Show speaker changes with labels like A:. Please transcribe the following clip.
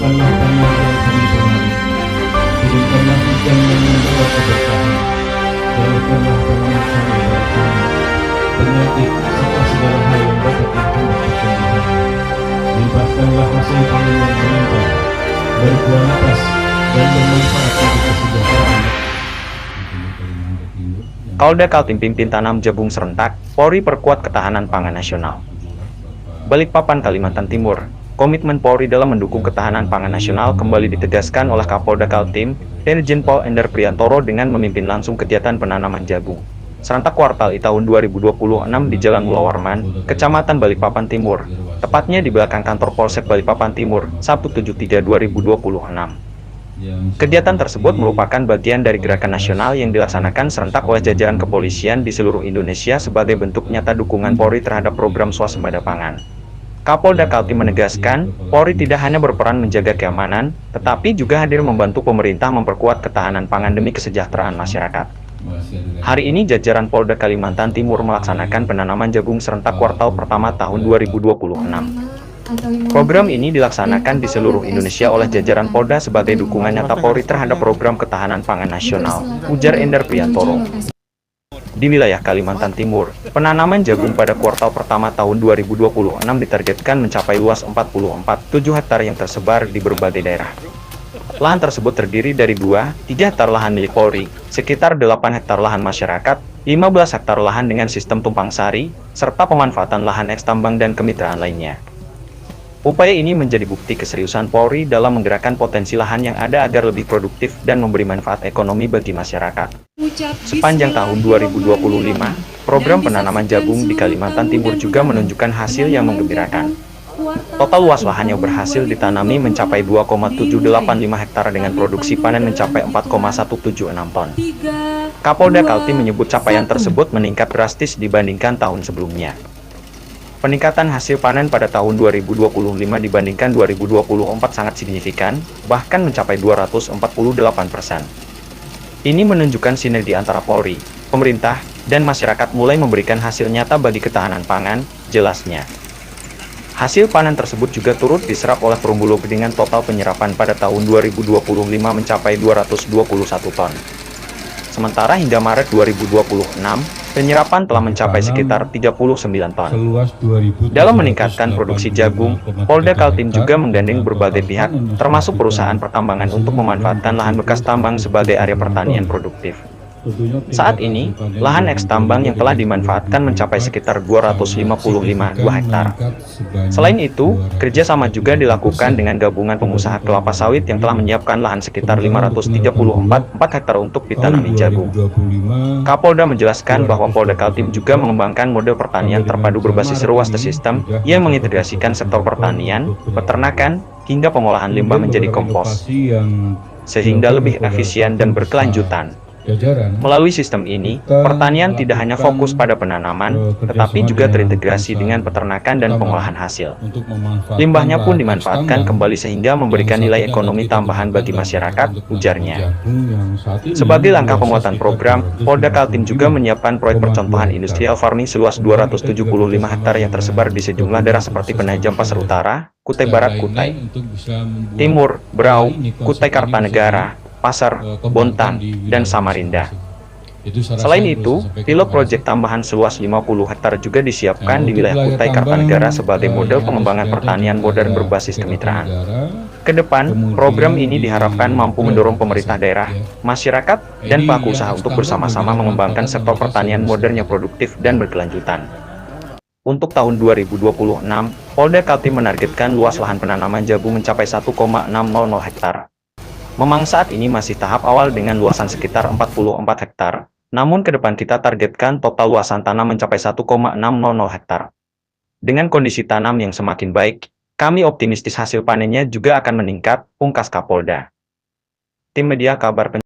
A: Turunkanlah tanaman yang kami bernari, turunkanlah hujan yang membawa keberkahan, jauhkanlah tanaman kami dari tanah, penyakit, serta segala hal yang dapat menghambat pertumbuhan. Limpahkanlah hasil panen yang melimpah, berkualitas, dan bermanfaat bagi kesejahteraan.
B: Kapolda Kaltim pimpin tanam jagung serentak, Polri perkuat ketahanan pangan nasional. Balikpapan, Kalimantan Timur. Komitmen Polri dalam mendukung ketahanan pangan nasional kembali ditegaskan oleh Kapolda Kaltim, Irjen Pol Endar Priantoro dengan memimpin langsung kegiatan penanaman jagung serentak kuartal I tahun 2026 di Jalan Mula Warman, Kecamatan Balikpapan Timur, tepatnya di belakang kantor Polsek Balikpapan Timur, Sabtu 7/3/2026. Kegiatan tersebut merupakan bagian dari gerakan nasional yang dilaksanakan serentak oleh jajaran kepolisian di seluruh Indonesia sebagai bentuk nyata dukungan Polri terhadap program swasembada pangan. Kapolda Kaltim menegaskan, Polri tidak hanya berperan menjaga keamanan, tetapi juga hadir membantu pemerintah memperkuat ketahanan pangan demi kesejahteraan masyarakat. Hari ini jajaran Polda Kalimantan Timur melaksanakan penanaman jagung serentak kuartal pertama tahun 2026. Program ini dilaksanakan di seluruh Indonesia oleh jajaran Polda sebagai dukungan nyata Polri terhadap program ketahanan pangan nasional, ujar Endar Priantoro. Di wilayah Kalimantan Timur, penanaman jagung pada kuartal pertama tahun 2026 ditargetkan mencapai luas 44,7 hektar yang tersebar di berbagai daerah. Lahan tersebut terdiri dari 2-3 hektar lahan milik Polri, sekitar 8 hektar lahan masyarakat, 15 hektar lahan dengan sistem tumpang sari, serta pemanfaatan lahan eks tambang dan kemitraan lainnya. Upaya ini menjadi bukti keseriusan Polri dalam menggerakkan potensi lahan yang ada agar lebih produktif dan memberi manfaat ekonomi bagi masyarakat. Sepanjang tahun 2025, program penanaman jagung di Kalimantan Timur juga menunjukkan hasil yang menggembirakan. Total luas lahan yang berhasil ditanami mencapai 2,785 hektar dengan produksi panen mencapai 4,176 ton. Kapolda Kaltim menyebut capaian tersebut meningkat drastis dibandingkan tahun sebelumnya. Peningkatan hasil panen pada tahun 2025 dibandingkan 2024 sangat signifikan, bahkan mencapai 248%. Ini menunjukkan sinergi antara Polri, pemerintah, dan masyarakat mulai memberikan hasil nyata bagi ketahanan pangan, jelasnya. Hasil panen tersebut juga turut diserap oleh Perumbulok dengan total penyerapan pada tahun 2025 mencapai 221 ton. Sementara hingga Maret 2026, penyerapan telah mencapai sekitar 39 ton. Dalam meningkatkan produksi jagung, Polda Kaltim juga menggandeng berbagai pihak, termasuk perusahaan pertambangan untuk memanfaatkan lahan bekas tambang sebagai area pertanian produktif. Saat ini, lahan eks tambang yang telah dimanfaatkan mencapai sekitar 255,2 hektar. Selain itu, kerjasama juga dilakukan dengan gabungan pengusaha kelapa sawit yang telah menyiapkan lahan sekitar 534,4 hektar untuk ditanami jagung. Kapolda menjelaskan bahwa Polda Kaltim juga mengembangkan model pertanian terpadu berbasis ruwaste sistem yang mengintegrasikan sektor pertanian, peternakan, hingga pengolahan limbah menjadi kompos, sehingga lebih efisien dan berkelanjutan. Melalui sistem ini, pertanian tidak hanya fokus pada penanaman, tetapi juga terintegrasi dengan peternakan dan pengolahan hasil. Limbahnya pun dimanfaatkan kembali sehingga memberikan nilai ekonomi tambahan bagi masyarakat, ujarnya. Sebagai langkah penguatan program, Polda Kaltim juga menyiapkan proyek percontohan industrial farming seluas 275 hektar yang tersebar di sejumlah daerah seperti Penajam Pasar Utara, Kutai Barat, Kutai Timur, Berau, Kutai Kartanegara, Pasar, Bontang, dan Samarinda. Selain itu, pilot proyek tambahan seluas 50 hektar juga disiapkan di wilayah Kutai Kartanegara sebagai model pengembangan pertanian modern berbasis kemitraan. Kedepan, program ini diharapkan mampu mendorong pemerintah daerah, masyarakat, dan pelaku usaha untuk bersama-sama mengembangkan sektor pertanian modern yang produktif dan berkelanjutan. Untuk tahun 2026, Polda Kaltim menargetkan luas lahan penanaman jagung mencapai 1,600 hektar. Memang saat ini masih tahap awal dengan luasan sekitar 44 hektar, namun ke depan kita targetkan total luasan tanam mencapai 1,600 hektar. Dengan kondisi tanam yang semakin baik, kami optimistis hasil panennya juga akan meningkat, pungkas Kapolda. Tim Media Kabar